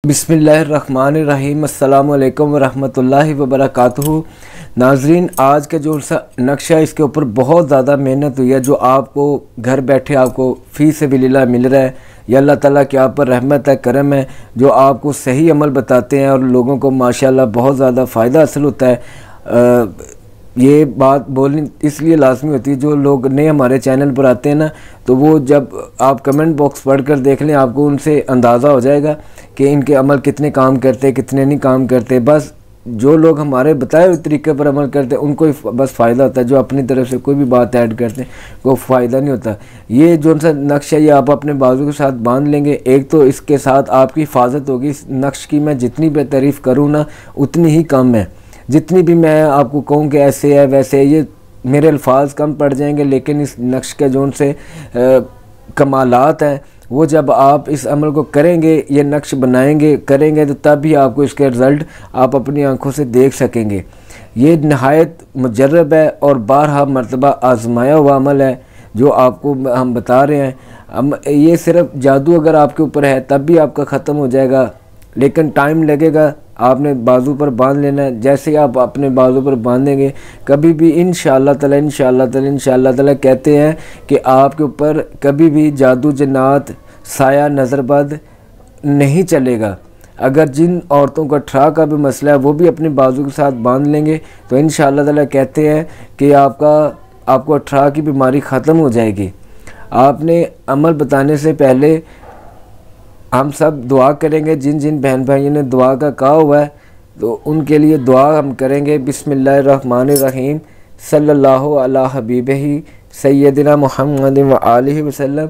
बिस्मिल्लाहिर्रहमानिर्रहीम। अस्सलामु अलैकुम वरहमतुल्लाहि वबरकातुहू। नाजरीन, आज का जो नक्शा है इसके ऊपर बहुत ज़्यादा मेहनत हुई है, जो आपको घर बैठे आपको फ़ी सबिलिल्लाह मिल रहा है। या अल्लाह ताला की आप पर रहमत है, करम है, जो आपको सही अमल बताते हैं और लोगों को माशाल्लाह बहुत ज़्यादा फ़ायदा हासिल होता है। ये बात बोलनी इसलिए लाजमी होती है, जो लोग नए हमारे चैनल पर आते हैं ना, तो वो जब आप कमेंट बॉक्स पढ़ कर देख लें, आपको उनसे अंदाज़ा हो जाएगा कि इनके अमल कितने काम करते, कितने नहीं काम करते। बस जो लोग हमारे बताए हुए तरीके पर अमल करते हैं उनको ही बस फ़ायदा होता है। जो अपनी तरफ से कोई भी बात ऐड करते हैं वो फ़ायदा नहीं होता। ये जो सा नक्शा ये आप अपने बाजू के साथ बांध लेंगे, एक तो इसके साथ आपकी हिफाजत होगी। इस नक्श की मैं जितनी भी तारीफ़ करूँ ना उतनी ही कम है। जितनी भी मैं आपको कहूँ कि ऐसे है वैसे है, ये मेरे अल्फाज कम पड़ जाएंगे, लेकिन इस नक्श के जो से कमालात हैं वो जब आप इस अमल को करेंगे, ये नक्श बनाएंगे करेंगे, तो तब भी आपको इसके रिज़ल्ट आप अपनी आंखों से देख सकेंगे। ये नहायत मुजर्रब है और बारहा मरतबा आजमाया हुआ अमल है जो आपको हम बता रहे हैं। ये सिर्फ जादू अगर आपके ऊपर है तब भी आपका ख़त्म हो जाएगा, लेकिन टाइम लगेगा। आपने बाजू पर बांध लेना है। जैसे आप अपने बाजू पर बांधेंगे, कभी भी इंशाअल्लाह ताला कहते हैं कि आपके ऊपर कभी भी जादू जन्नात साया नज़रबद नहीं चलेगा। अगर जिन औरतों का ठरा का भी मसला है वो भी अपने बाजू के साथ बांध लेंगे तो इंशाअल्लाह ताला कहते हैं कि आपको ठरा की बीमारी ख़त्म हो जाएगी। आपने अमल बताने से पहले हम सब दुआ करेंगे। जिन जिन बहन भाइयों ने दुआ का कहा हुआ है तो उनके लिए दुआ हम करेंगे। बिस्मिल्लाहिर्रहमानिर्रहीम। सल्लल्लाहु अला हबीबिही सय्यदिना मुहम्मद व आलिहि वसल्लम।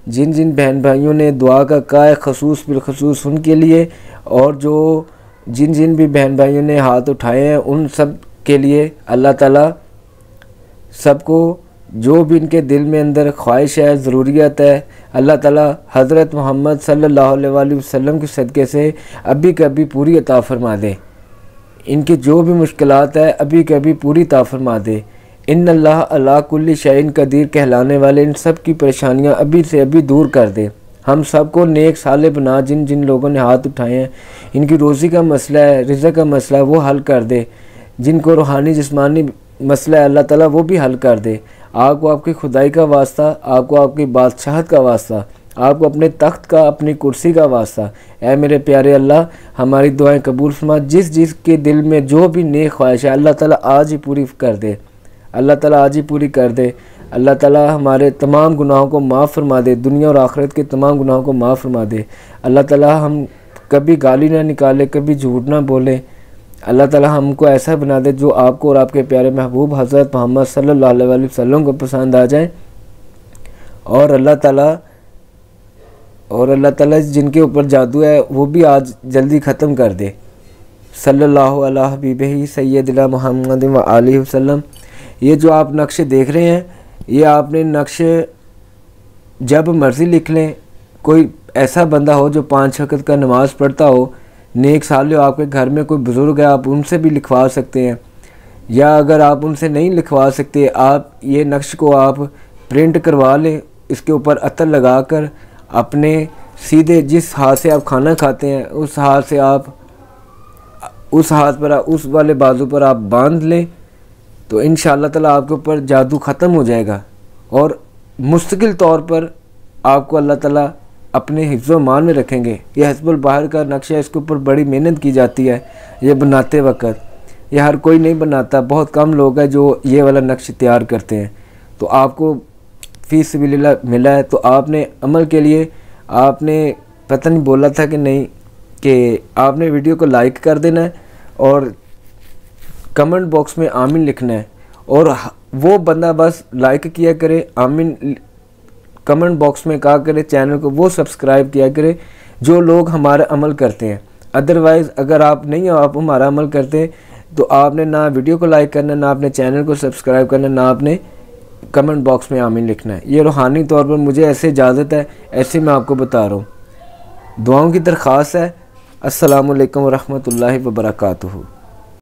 जिन जिन बहन भाइयों ने दुआ का कहा है खसूस बिलखसूस उनके लिए, और जो जिन जिन भी बहन भाइयों ने हाथ उठाए हैं उन सब के लिए अल्लाह ताला सबको जो भी इनके दिल में अंदर ख्वाहिश है, ज़रूरियत है, अल्लाह ताला हज़रत मोहम्मद सल्लल्लाहु अलैहि वसल्लम के सदक़े से अभी कभी पूरी अता फरमा दे। इनकी जो भी मुश्किलात है अभी कभी पूरी अता फरमा दे। इन्नल्लाह अला कुल्ली शैइन कदीर कहलाने वाले इन सब की परेशानियाँ अभी से अभी दूर कर दे। हम सबको नेक साले बना। जिन जिन लोगों ने हाथ उठाए हैं इनकी रोज़ी का मसला है, रिज़्क़ का मसला है, वो हल कर दे। जिनको रूहानी जिस्मानी मसला है अल्लाह ताला वो भी हल कर दे। आपको आपकी खुदाई का वास्ता, आपको आपकी बादशाहत का वास्ता, आपको अपने तख्त का, अपनी कुर्सी का वास्ता। ऐ मेरे प्यारे अल्लाह, हमारी दुआएं कबूल फरमा। जिस के दिल में जो भी नेक ख्वाहिश है अल्लाह ताला आज ही पूरी कर दे। अल्लाह ताला आज ही पूरी कर दे। अल्लाह ताला हमारे तमाम गुनाहों को माफ़ फरमा दे। दुनिया और आखिरत के तमाम गुनाहों को माफ़ फरमा दे। अल्लाह ताला हम कभी गाली ना निकाले, कभी झूठ ना बोले। अल्लाह ताला हमको ऐसा बना दे जो आपको और आपके प्यारे महबूब हज़रत मोहम्मद सल्लल्लाहु अलैहि वसल्लम को पसंद आ जाए। और अल्लाह ताला जिनके ऊपर जादू है वो भी आज जल्दी ख़त्म कर दे। सल्लल्लाहु अला हबीबिही सय्यदिना मुहम्मद व आलिहि वसल्लम। ये जो आप नक्शे देख रहे हैं, ये आपने नक्शे जब मर्ज़ी लिख लें। कोई ऐसा बंदा हो जो 5 वक़्त का नमाज़ पढ़ता हो, नेक साले हो, आपके घर में कोई बुज़ुर्ग है, आप उनसे भी लिखवा सकते हैं। या अगर आप उनसे नहीं लिखवा सकते, आप ये नक्श को आप प्रिंट करवा लें। इसके ऊपर अतर लगा कर अपने सीधे जिस हाथ से आप खाना खाते हैं उस हाथ से आप उस हाथ पर उस वाले बाजू पर आप बांध लें, तो इंशाअल्लाह ताला आपके ऊपर जादू ख़त्म हो जाएगा। और मुस्तकिल तौर पर आपको अल्लाह ताला अपने हिफ्ज़ मान में रखेंगे। ये हिज़्बुल बाहर का नक्शा, इसके ऊपर बड़ी मेहनत की जाती है ये बनाते वक्त। ये हर कोई नहीं बनाता, बहुत कम लोग हैं जो ये वाला नक्श तैयार करते हैं। तो आपको फ़ी सबिलिल्लाह मिला है, तो आपने अमल के लिए आपने पता नहीं बोला था कि नहीं, कि आपने वीडियो को लाइक कर देना है और कमेंट बॉक्स में आमीन लिखना है। और वो बंदा बस लाइक किया करे, आमीन कमेंट बॉक्स में कहा करे, चैनल को वो सब्सक्राइब किया करे जो लोग हमारा अमल करते हैं। अदरवाइज़ अगर आप नहीं हो, आप हमारा अमल करते, तो आपने ना वीडियो को लाइक करना, ना अपने चैनल को सब्सक्राइब करना, ना आपने कमेंट बॉक्स में आमीन लिखना है। ये रूहानी तौर पर मुझे ऐसे इजाज़त है, ऐसे मैं आपको बता रहा हूँ। दुआओं की दरख्वास्त है। अस्सलामु अलैकुम वरहमतुल्लाहि वबरकातुहू।